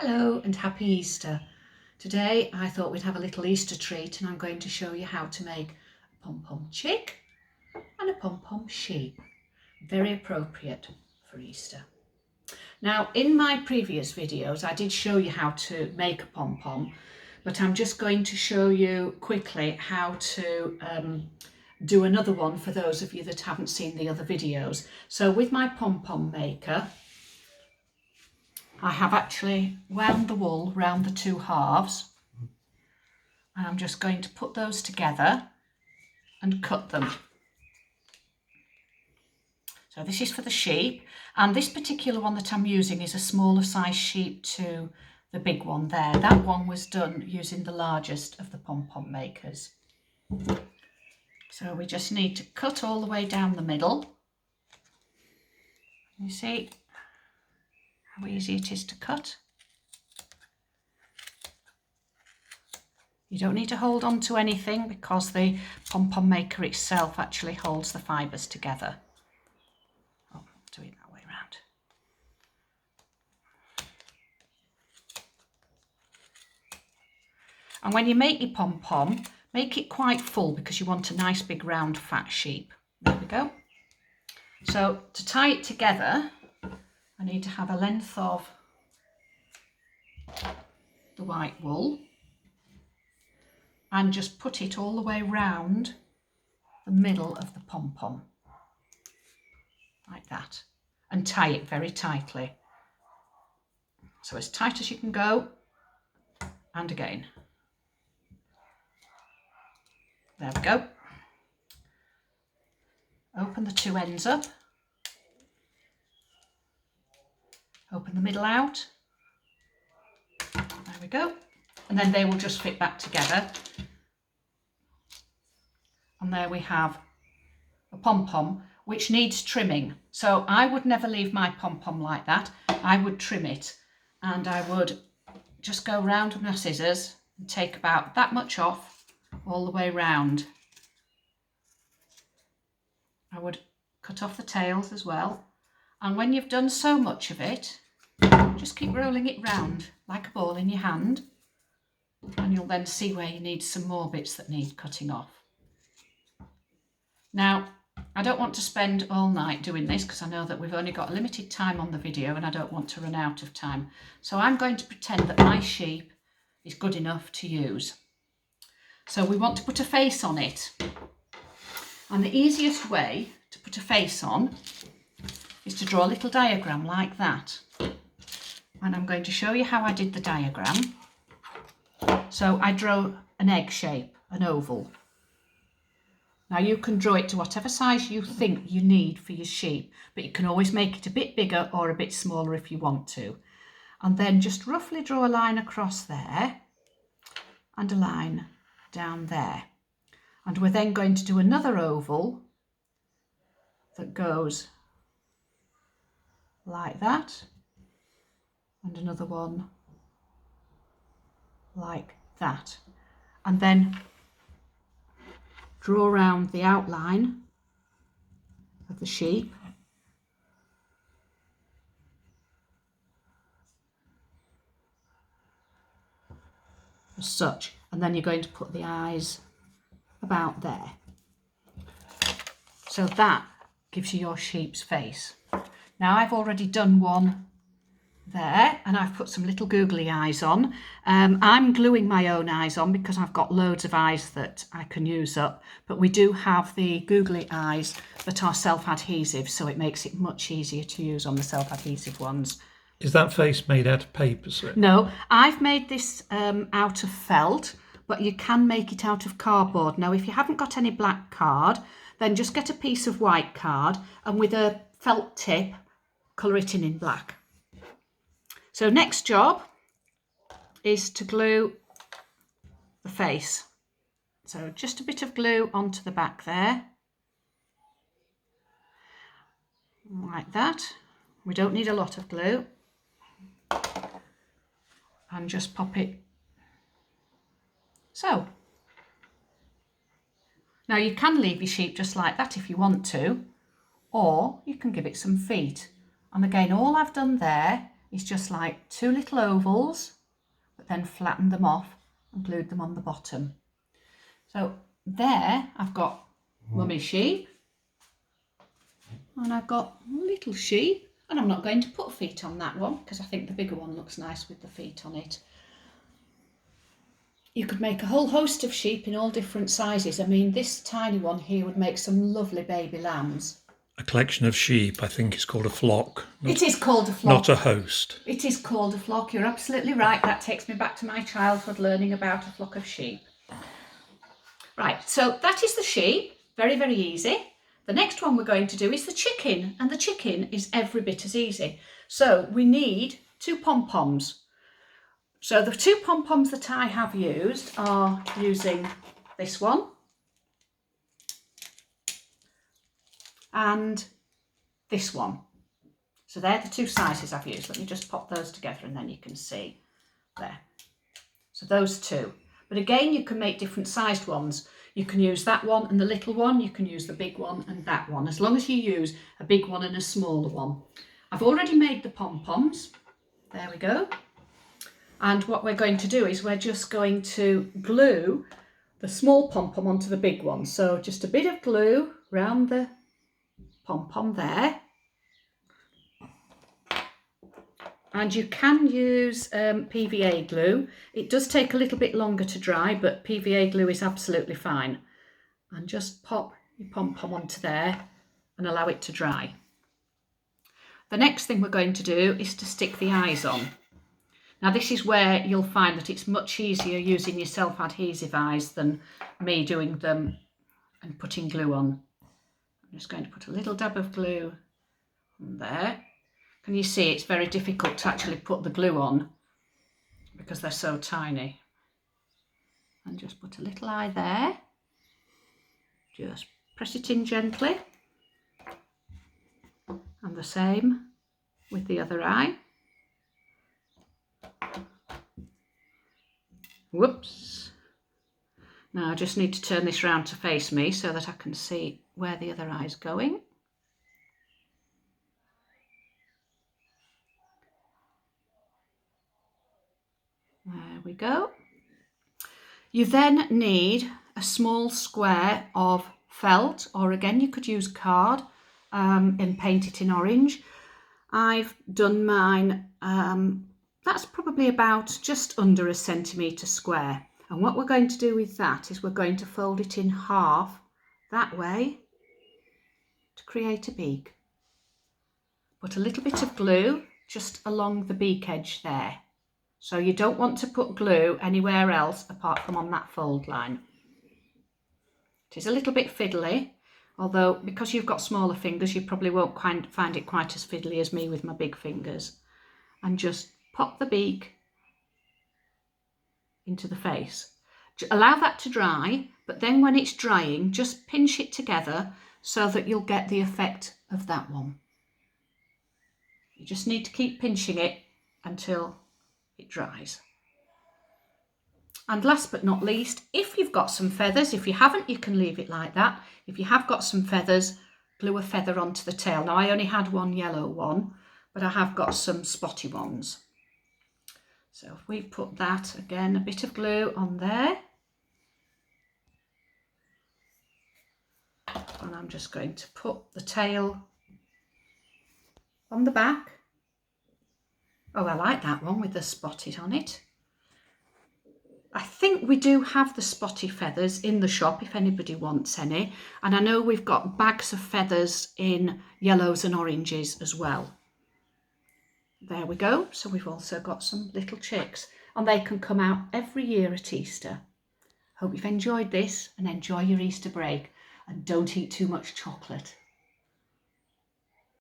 Hello and happy Easter. Today I thought we'd have a little Easter treat and I'm going to show you how to make a pom-pom chick and a pom-pom sheep. Very appropriate for Easter. Now in my previous videos I did show you how to make a pom-pom, but I'm just going to show you quickly how to do another one for those of you that haven't seen the other videos. So with my pom-pom maker, I have actually wound the wool round the two halves and I'm just going to put those together and cut them. So this is for the sheep, and this particular one that I'm using is a smaller size sheep to the big one there. That one was done using the largest of the pom-pom makers. So we just need to cut all the way down the middle. You see how easy it is to cut. You don't need to hold on to anything because the pom-pom maker itself actually holds the fibres together. Oh, do it that way round. And when you make your pom-pom, make it quite full because you want a nice big round fat sheep. There we go. So to tie it together, I need to have a length of the white wool and just put it all the way round the middle of the pom-pom, like that, and tie it very tightly. So as tight as you can go, and again. There we go. Open the two ends up, open the middle out, there we go, and then they will just fit back together. And there we have a pom-pom which needs trimming. So I would never leave my pom-pom like that. I would trim it, and I would just go round with my scissors and take about that much off all the way round. I would cut off the tails as well. And when you've done so much of it, just keep rolling it round like a ball in your hand, and you'll then see where you need some more bits that need cutting off. Now, I don't want to spend all night doing this because I know that we've only got a limited time on the video and I don't want to run out of time. So I'm going to pretend that my sheep is good enough to use. So we want to put a face on it. And the easiest way to put a face on is to draw a little diagram like that. And I'm going to show you how I did the diagram. So I drew an egg shape, an oval. Now you can draw it to whatever size you think you need for your sheep, but you can always make it a bit bigger or a bit smaller if you want to. And then just roughly draw a line across there and a line down there. And we're then going to do another oval that goes like that, and another one like that. And then draw around the outline of the sheep. As such. And then you're going to put the eyes about there. So that gives you your sheep's face. Now I've already done one there and I've put some little googly eyes on. I'm gluing my own eyes on because I've got loads of eyes that I can use up, but we do have the googly eyes that are self-adhesive, so it makes it much easier to use on the self-adhesive ones. Is that face made out of paper, sir? No, I've made this out of felt, but you can make it out of cardboard. Now if you haven't got any black card, then just get a piece of white card and with a felt tip colour it in black. So next job is to glue the face. So just a bit of glue onto the back there, like that. We don't need a lot of glue. And just pop it. So. Now you can leave your sheep just like that if you want to, or you can give it some feet. And again, all I've done there is just like 2 little ovals, but then flattened them off and glued them on the bottom. So there I've got Mummy sheep, and I've got little sheep, and I'm not going to put feet on that one because I think the bigger one looks nice with the feet on it. You could make a whole host of sheep in all different sizes. I mean, this tiny one here would make some lovely baby lambs. A collection of sheep, I think, is called a flock. It is called a flock. Not a host. It is called a flock. You're absolutely right. That takes me back to my childhood learning about a flock of sheep. Right, so that is the sheep. Very, very easy. The next one we're going to do is the chicken, and the chicken is every bit as easy. So we need 2 pom-poms. So the 2 pom-poms that I have used are using this one and this one. So they're the 2 sizes I've used. Let me just pop those together and then you can see there. So those 2. But again, you can make different sized ones. You can use that one and the little one. You can use the big one and that one, as long as you use a big one and a smaller one. I've already made the pom-poms. There we go. And what we're going to do is we're just going to glue the small pom-pom onto the big one. So just a bit of glue around the pom-pom there. And you can use PVA glue. It does take a little bit longer to dry, but PVA glue is absolutely fine. And just pop your pom-pom onto there and allow it to dry. The next thing we're going to do is to stick the eyes on. Now this is where you'll find that it's much easier using your self-adhesive eyes than me doing them and putting glue on. I'm just going to put a little dab of glue on there. Can you see it's very difficult to actually put the glue on because they're so tiny. And just put a little eye there. Just press it in gently. And the same with the other eye. Whoops. Now I just need to turn this round to face me so that I can see where the other eye's going. There we go. You then need a small square of felt, or again you could use card and paint it in orange. I've done mine, that's probably about just under a centimetre square. And what we're going to do with that is we're going to fold it in half that way to create a beak. Put a little bit of glue just along the beak edge there. So you don't want to put glue anywhere else apart from on that fold line. It is a little bit fiddly, although because you've got smaller fingers, you probably won't find it quite as fiddly as me with my big fingers. And just pop the beak into the face. Allow that to dry, but then when it's drying, just pinch it together so that you'll get the effect of that one. You just need to keep pinching it until it dries. And last but not least, if you've got some feathers, if you haven't, you can leave it like that. If you have got some feathers, glue a feather onto the tail. Now I only had one yellow one, but I have got some spotty ones. So if we put that, again, a bit of glue on there. And I'm just going to put the tail on the back. Oh, I like that one with the spotted on it. I think we do have the spotty feathers in the shop if anybody wants any. And I know we've got bags of feathers in yellows and oranges as well. There we go. So we've also got some little chicks and they can come out every year at Easter. Hope you've enjoyed this and enjoy your Easter break and don't eat too much chocolate.